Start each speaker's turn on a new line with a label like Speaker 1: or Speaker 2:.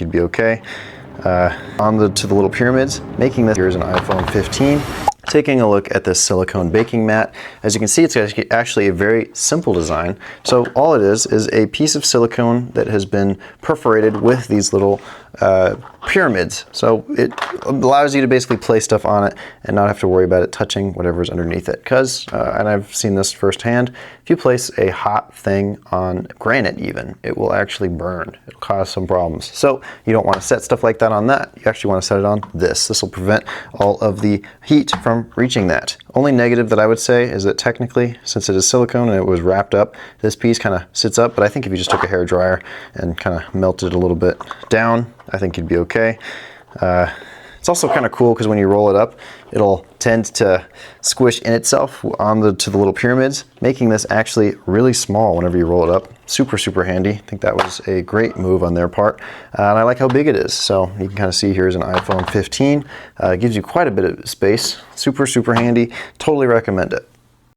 Speaker 1: you'd be okay. To the little pyramids, making this, here's an iPhone 15. Taking a look at this silicone baking mat, as you can see, it's actually a very simple design. So all it is a piece of silicone that has been perforated with these little pyramids. So it allows you to basically place stuff on it and not have to worry about it touching whatever's underneath it. Because, and I've seen this firsthand, if you place a hot thing on granite even, it will actually burn. It'll cause some problems. So you don't want to set stuff like that on that. You actually want to set it on this. This will prevent all of the heat from reaching that. Only negative that I would say is that technically, since it is silicone and it was wrapped up, this piece kind of sits up, but I think if you just took a hair dryer and kind of melted it a little bit down, I think you'd be okay. It's also kind of cool because when you roll it up, it'll tend to squish in itself to the little pyramids, making this actually really small whenever you roll it up. Super, super handy. I think that was a great move on their part. And I like how big it is. So you can kind of see here's an iPhone 15. It gives you quite a bit of space. Super, super handy. Totally recommend it.